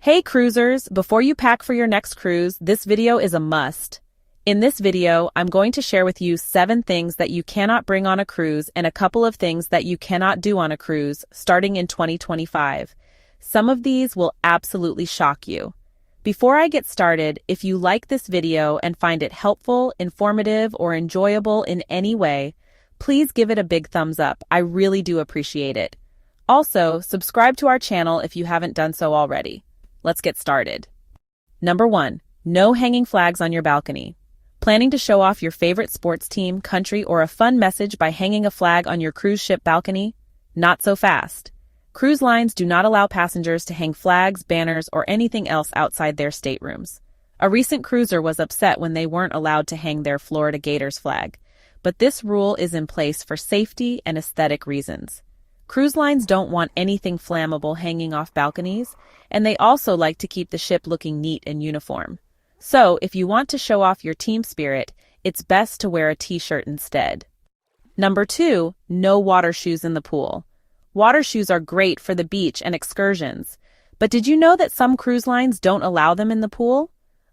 Hey cruisers, before you pack for your next cruise, this video is a must. In this video, I'm going to share with you 7 things that you cannot bring on a cruise and a couple of things that you cannot do on a cruise starting in 2025. Some of these will absolutely shock you. Before I get started, if you like this video and find it helpful, informative, or enjoyable in any way, please give it a big thumbs up. I really do appreciate it. Also, subscribe to our channel if you haven't done so already. Let's get started. Number 1. No hanging flags on your balcony. Planning to show off your favorite sports team, country, or a fun message by hanging a flag on your cruise ship balcony? Not so fast. Cruise lines do not allow passengers to hang flags, banners, or anything else outside their staterooms. A recent cruiser was upset when they weren't allowed to hang their Florida Gators flag, but this rule is in place for safety and aesthetic reasons. Cruise lines don't want anything flammable hanging off balconies, and they also like to keep the ship looking neat and uniform. So, if you want to show off your team spirit, it's best to wear a t-shirt instead. Number 2. No water shoes in the pool. Water shoes are great for the beach and excursions, but did you know that some cruise lines don't allow them in the pool?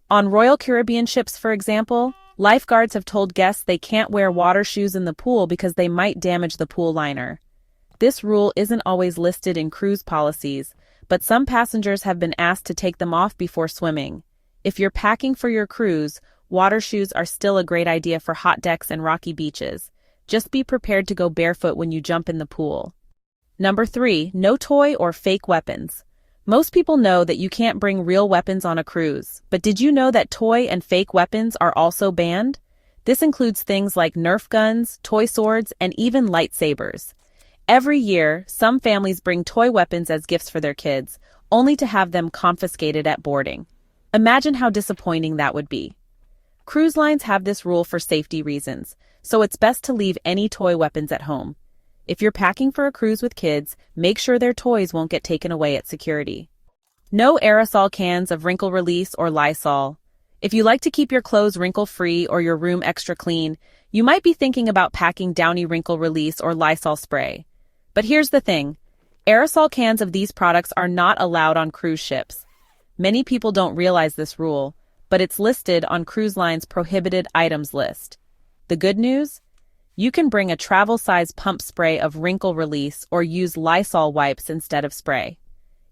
On Royal Caribbean ships, for example, lifeguards have told guests they can't wear water shoes in the pool because they might damage the pool liner. This rule isn't always listed in cruise policies, but some passengers have been asked to take them off before swimming. If you're packing for your cruise, water shoes are still a great idea for hot decks and rocky beaches. Just be prepared to go barefoot when you jump in the pool. Number 3. No toy or fake weapons. Most people know that you can't bring real weapons on a cruise, but did you know that toy and fake weapons are also banned? This includes things like Nerf guns, toy swords, and even lightsabers. Every year, some families bring toy weapons as gifts for their kids, only to have them confiscated at boarding. Imagine how disappointing that would be. Cruise lines have this rule for safety reasons, so it's best to leave any toy weapons at home. If you're packing for a cruise with kids, make sure their toys won't get taken away at security. No aerosol cans of wrinkle release or Lysol. If you like to keep your clothes wrinkle-free or your room extra clean, you might be thinking about packing Downy wrinkle release or Lysol spray. But here's the thing, aerosol cans of these products are not allowed on cruise ships. Many people don't realize this rule, but it's listed on cruise line's prohibited items list. The good news? You can bring a travel-size pump spray of wrinkle release or use Lysol wipes instead of spray.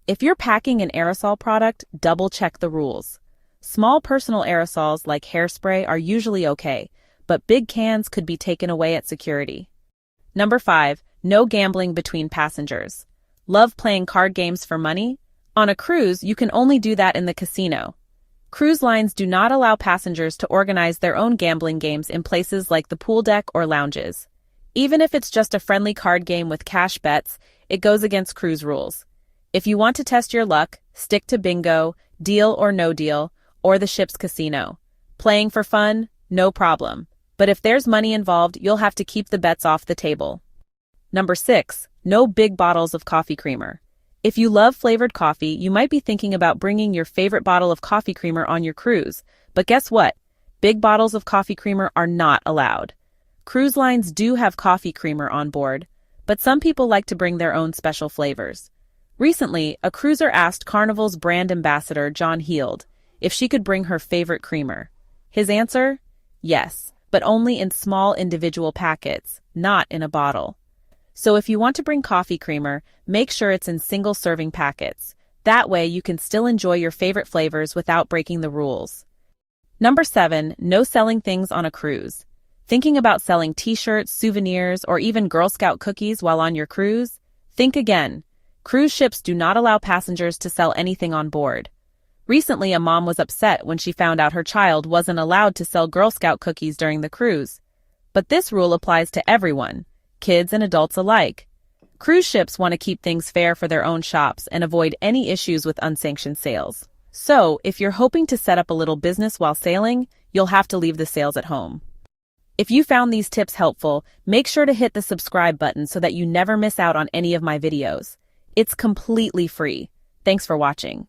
If you're packing an aerosol product, double-check the rules. Small personal aerosols like hairspray are usually okay, but big cans could be taken away at security. Number 5. No gambling between passengers. Love playing card games for money? On a cruise, you can only do that in the casino. Cruise lines do not allow passengers to organize their own gambling games in places like the pool deck or lounges. Even if it's just a friendly card game with cash bets, it goes against cruise rules. If you want to test your luck, stick to bingo, deal or no deal, or the ship's casino. Playing for fun? No problem. But if there's money involved, you'll have to keep the bets off the table. Number 6. No big bottles of coffee creamer. If you love flavored coffee, you might be thinking about bringing your favorite bottle of coffee creamer on your cruise. But guess what? Big bottles of coffee creamer are not allowed. Cruise lines do have coffee creamer on board, but some people like to bring their own special flavors. Recently, a cruiser asked Carnival's brand ambassador, John Heald, if she could bring her favorite creamer. His answer? Yes, but only in small individual packets, not in a bottle. So if you want to bring coffee creamer, make sure it's in single-serving packets. That way you can still enjoy your favorite flavors without breaking the rules. Number 7. No selling things on a cruise. Thinking about selling t-shirts, souvenirs, or even Girl Scout cookies while on your cruise? Think again. Cruise ships do not allow passengers to sell anything on board. Recently, a mom was upset when she found out her child wasn't allowed to sell Girl Scout cookies during the cruise. But this rule applies to everyone, kids and adults alike. Cruise ships want to keep things fair for their own shops and avoid any issues with unsanctioned sales. So, if you're hoping to set up a little business while sailing, you'll have to leave the sales at home. If you found these tips helpful, make sure to hit the subscribe button so that you never miss out on any of my videos. It's completely free. Thanks for watching.